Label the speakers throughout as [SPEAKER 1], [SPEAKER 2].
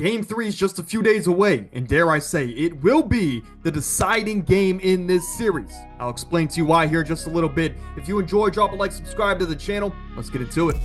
[SPEAKER 1] Game 3 is just a few days away, and dare I say, it will be the deciding game in this series. I'll explain to you why here in just a little bit. If you enjoy, drop a like, subscribe to the channel. Let's get into it.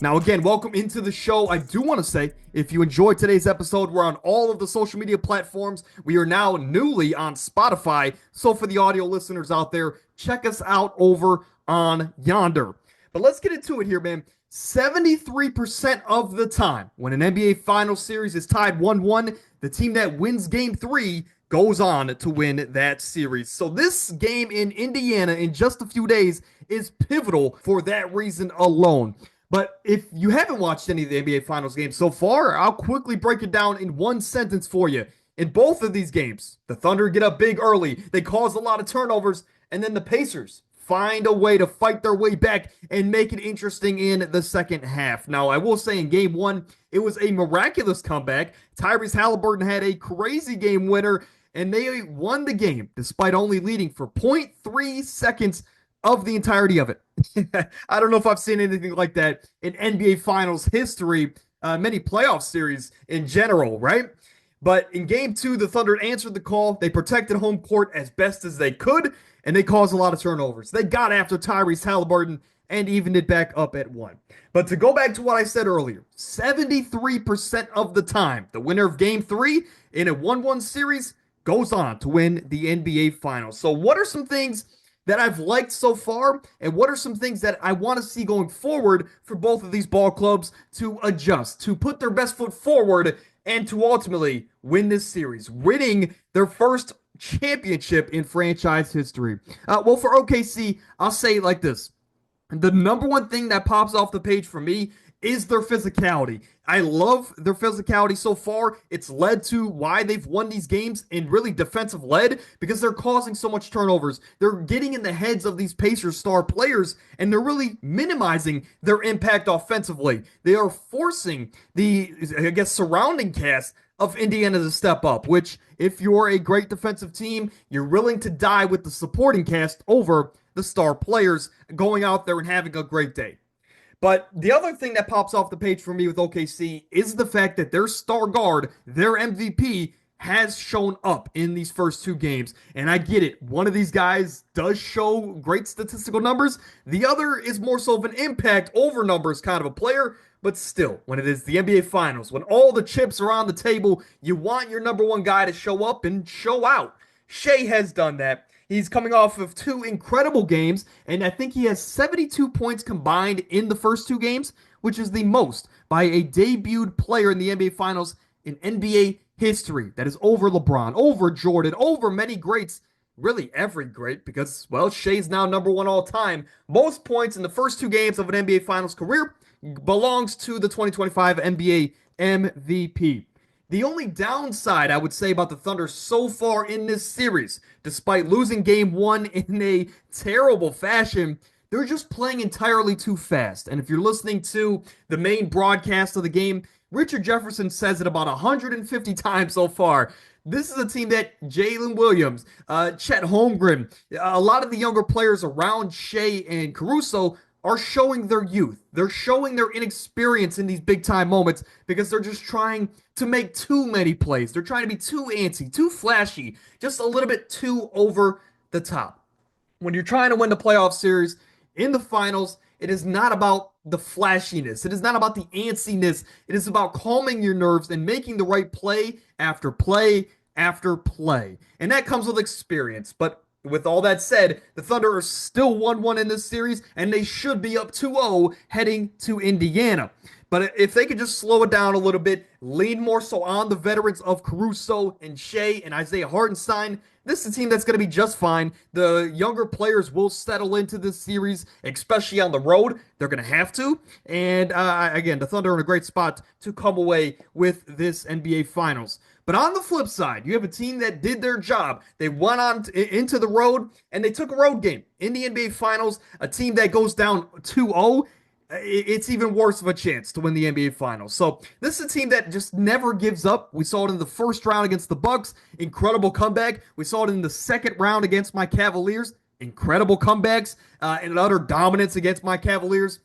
[SPEAKER 1] Now, again, welcome into the show. I do want to say, if you enjoyed today's episode, we're on all of the social media platforms. We are now newly on Spotify. So for the audio listeners out there, check us out over on Yonder. But let's get into it here, man. 73% of the time when an NBA Finals series is tied 1-1, the team that wins Game 3 goes on to win that series. So this game in Indiana in just a few days is pivotal for that reason alone. But if you haven't watched any of the NBA Finals games so far, I'll quickly break it down in one sentence for you. In both of these games, the Thunder get up big early, they cause a lot of turnovers, and then the Pacers find a way to fight their way back and make it interesting in the second half. Now, I will say in Game 1, it was a miraculous comeback. Tyrese Halliburton had a crazy game winner, and they won the game despite only leading for 0.3 seconds of the entirety of it. I don't know if I've seen anything like that in NBA Finals history, many playoff series in general, right? But in Game 2, the Thunder answered the call. They protected home court as best as they could, and they caused a lot of turnovers. They got after Tyrese Halliburton and evened it back up at 1. But to go back to what I said earlier, 73% of the time, the winner of Game 3 in a 1-1 series goes on to win the NBA Finals. So what are some things that I've liked so far, and what are some things that I want to see going forward for both of these ball clubs to adjust, to put their best foot forward, and to ultimately win this series, winning their first championship in franchise history? Well, for OKC, I'll say it like this. The number one thing that pops off the page for me is their physicality. I love their physicality so far. It's led to why they've won these games in really defensive led, because they're causing so much turnovers. They're getting in the heads of these Pacers star players, and they're really minimizing their impact offensively. They are forcing the, surrounding cast of Indiana to step up, which, if you're a great defensive team, you're willing to die with the supporting cast over the star players going out there and having a great day. But the other thing that pops off the page for me with OKC is the fact that their star guard, their MVP, has shown up in these first two games. And I get it. One of these guys does show great statistical numbers. The other is more so of an impact over numbers kind of a player. But still, when it is the NBA Finals, when all the chips are on the table, you want your number one guy to show up and show out. Shai has done that. He's coming off of two incredible games, and I think he has 72 points combined in the first two games, which is the most by a debuted player in the NBA Finals in NBA history. That is over LeBron, over Jordan, over many greats, really every great, because, well, Shai's now number one all time. Most points in the first two games of an NBA Finals career belongs to the 2025 NBA MVP. The only downside I would say about the Thunder so far in this series, despite losing Game 1 in a terrible fashion, they're just playing entirely too fast. And if you're listening to the main broadcast of the game, Richard Jefferson says it about 150 times so far. This is a team that Jalen Williams, Chet Holmgren, a lot of the younger players around Shai and Caruso are showing their youth. They're showing their inexperience in these big-time moments because they're just trying to make too many plays. They're trying to be too antsy, too flashy, just a little bit too over the top. When you're trying to win the playoff series in the finals, it is not about the flashiness. It is not about the antsiness. It is about calming your nerves and making the right play after play after play. And that comes with experience. But with all that said, the Thunder are still 1-1 in this series, and they should be up 2-0 heading to Indiana. But if they could just slow it down a little bit, lean more so on the veterans of Caruso and Shai and Isaiah Hartenstein, this is a team that's going to be just fine. The younger players will settle into this series, especially on the road. They're going to have to. And again, the Thunder are in a great spot to come away with this NBA Finals. But on the flip side, you have a team that did their job. They went on into the road, and they took a road game in the NBA Finals. A team that goes down 2-0, it's even worse of a chance to win the NBA Finals. So this is a team that just never gives up. We saw it in the first round against the Bucks. Incredible comeback. We saw it in the second round against my Cavaliers. incredible comebacks and utter dominance against my Cavaliers.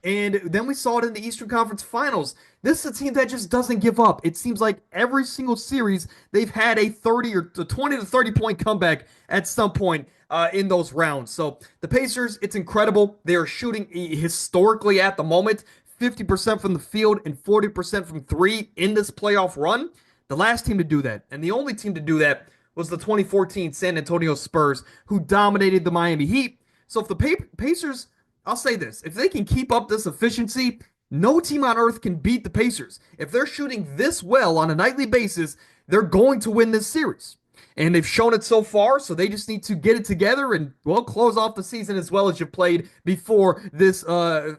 [SPEAKER 1] And then we saw it in the Eastern Conference Finals. This is a team that just doesn't give up. It seems like every single series they've had a 30 or 20 to 30 point comeback at some point in those rounds. So the Pacers, it's incredible. They are shooting historically at the moment 50% from the field and 40% from three in this playoff run. The last team to do that, and the only team to do that, was the 2014 San Antonio Spurs, who dominated the Miami Heat. So if the Pacers, I'll say this, if they can keep up this efficiency, no team on earth can beat the Pacers. If they're shooting this well on a nightly basis, they're going to win this series. And they've shown it so far, so they just need to get it together and, well, close off the season as well as you played before this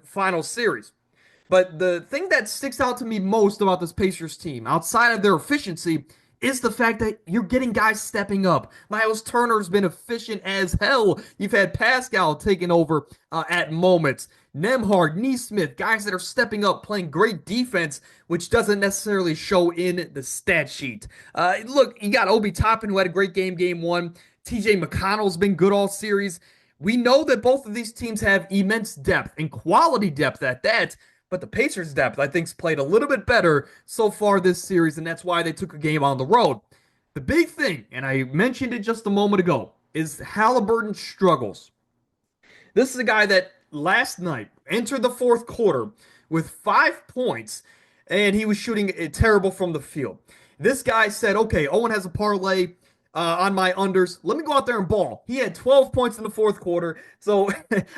[SPEAKER 1] final series. But the thing that sticks out to me most about this Pacers team, outside of their efficiency, is the fact that you're getting guys stepping up. Miles Turner's been efficient as hell. You've had Pascal taking over at moments. Nembhard, Nesmith, guys that are stepping up, playing great defense, which doesn't necessarily show in the stat sheet. Look, you got Obi Toppin, who had a great game one. TJ McConnell's been good all series. We know that both of these teams have immense depth and quality depth at that. But the Pacers' depth, I think, has played a little bit better so far this series, and that's why they took a game on the road. The big thing, and I mentioned it just a moment ago, is Halliburton's struggles. This is a guy that last night entered the fourth quarter with 5 points, and he was shooting terrible from the field. This guy said, okay, Owen has a parlay on my unders. Let me go out there and ball. He had 12 points in the fourth quarter. So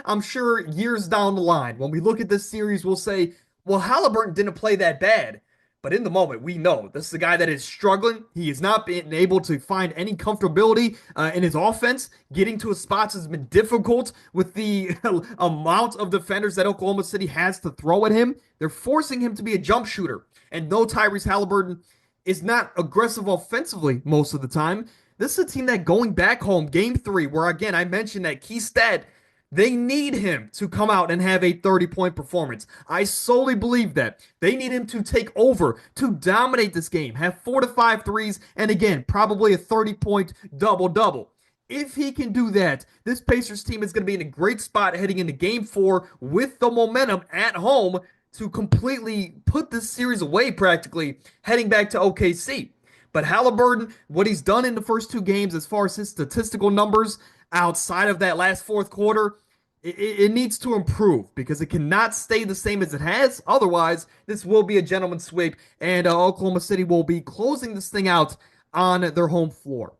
[SPEAKER 1] I'm sure years down the line, when we look at this series, we'll say, well, Halliburton didn't play that bad. But in the moment, we know this is a guy that is struggling. He has not been able to find any comfortability in his offense. Getting to his spots has been difficult with the amount of defenders that Oklahoma City has to throw at him. They're forcing him to be a jump shooter. And no, Tyrese Halliburton is not aggressive offensively most of the time. This is a team that going back home, game 3, where again, I mentioned that key stat, they need him to come out and have a 30-point performance. I solely believe that. They need him to take over, to dominate this game, have 4 to 5 threes, and again, probably a 30-point double-double. If he can do that, this Pacers team is going to be in a great spot heading into game 4 with the momentum at home to completely put this series away practically, heading back to OKC. But Halliburton, what he's done in the first 2 games as far as his statistical numbers outside of that last fourth quarter, it needs to improve because it cannot stay the same as it has. Otherwise, this will be a gentleman's sweep, and Oklahoma City will be closing this thing out on their home floor.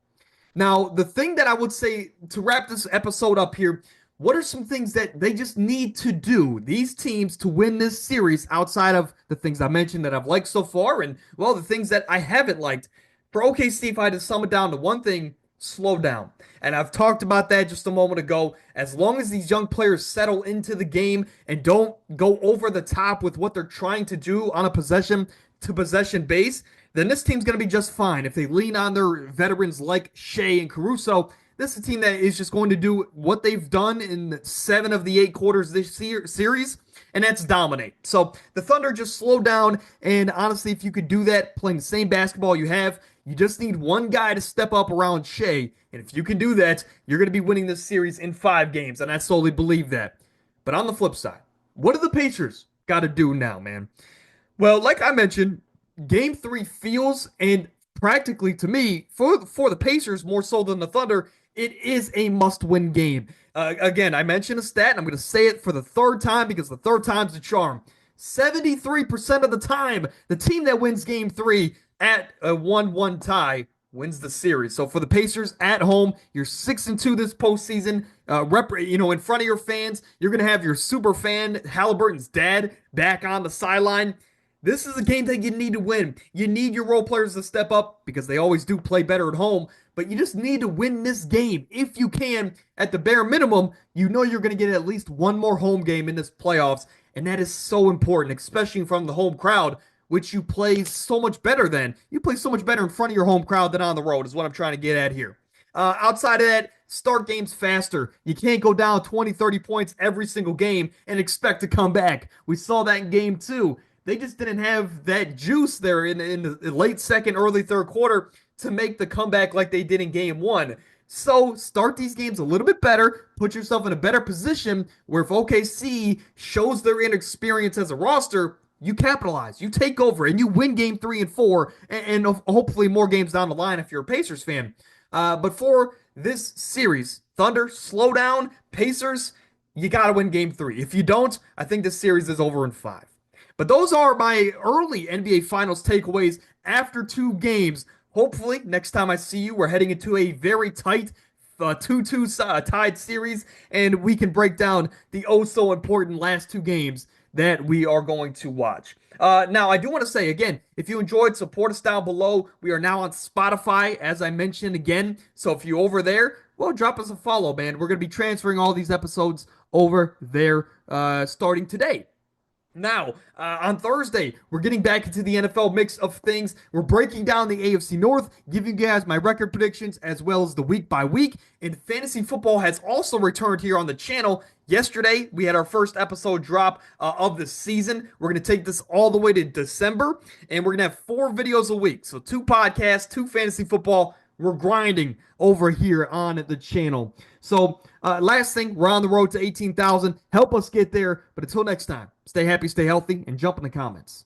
[SPEAKER 1] Now, the thing that I would say to wrap this episode up here, what are some things that they just need to do, these teams, to win this series outside of the things I mentioned that I've liked so far and, well, the things that I haven't liked? For OKC, if I had to sum it down to one thing, slow down. And I've talked about that just a moment ago. As long as these young players settle into the game and don't go over the top with what they're trying to do on a possession-to-possession base, then this team's going to be just fine. If they lean on their veterans like Shea and Caruso, this is a team that is just going to do what they've done in 7 of the 8 quarters this series, and that's dominate. So the Thunder just slow down, and honestly, if you could do that, playing the same basketball you have, you just need one guy to step up around Shea, and if you can do that, you're going to be winning this series in 5 games, and I solely believe that. But on the flip side, what do the Pacers got to do now, man? Well, like I mentioned, Game 3 feels, and practically to me, for the Pacers more so than the Thunder, it is a must-win game. Again, I mentioned a stat, and I'm going to say it for the 3rd time because the 3rd time's the charm. 73% of the time, the team that wins Game 3 at a 1-1 tie wins the series. So for the Pacers at home, you're 6-2 this postseason. In front of your fans, you're going to have your super fan, Halliburton's dad, back on the sideline. This is a game that you need to win. You need your role players to step up because they always do play better at home, but you just need to win this game. If you can, at the bare minimum, you know you're going to get at least one more home game in this playoffs, and that is so important, especially from the home crowd, which you play so much better than. You play so much better in front of your home crowd than on the road is what I'm trying to get at here. Outside of that, start games faster. You can't go down 20, 30 points every single game and expect to come back. We saw that in game 2. They just didn't have that juice there in the late second, early third quarter to make the comeback like they did in game 1. So start these games a little bit better, put yourself in a better position where if OKC shows their inexperience as a roster, you capitalize, you take over, and you win game 3 and 4, and hopefully more games down the line if you're a Pacers fan. But for this series, Thunder, slow down. Pacers, you got to win game 3. If you don't, I think this series is over in 5. But those are my early NBA Finals takeaways after 2 games. Hopefully, next time I see you, we're heading into a very tight 2-2 tied series, and we can break down the oh so important last 2 games that we are going to watch. Now, I do want to say again, if you enjoyed, support us down below. We are now on Spotify, as I mentioned again. So if you're over there, well, drop us a follow, man. We're going to be transferring all these episodes over there starting today. Now, on Thursday, we're getting back into the NFL mix of things. We're breaking down the AFC North, giving you guys my record predictions as well as the week by week. And fantasy football has also returned here on the channel. Yesterday, we had our first episode drop of the season. We're going to take this all the way to December, and we're going to have 4 videos a week. So 2 podcasts, 2 fantasy football. We're grinding over here on the channel. So last thing, we're on the road to 18,000. Help us get there. But until next time, stay happy, stay healthy, and jump in the comments.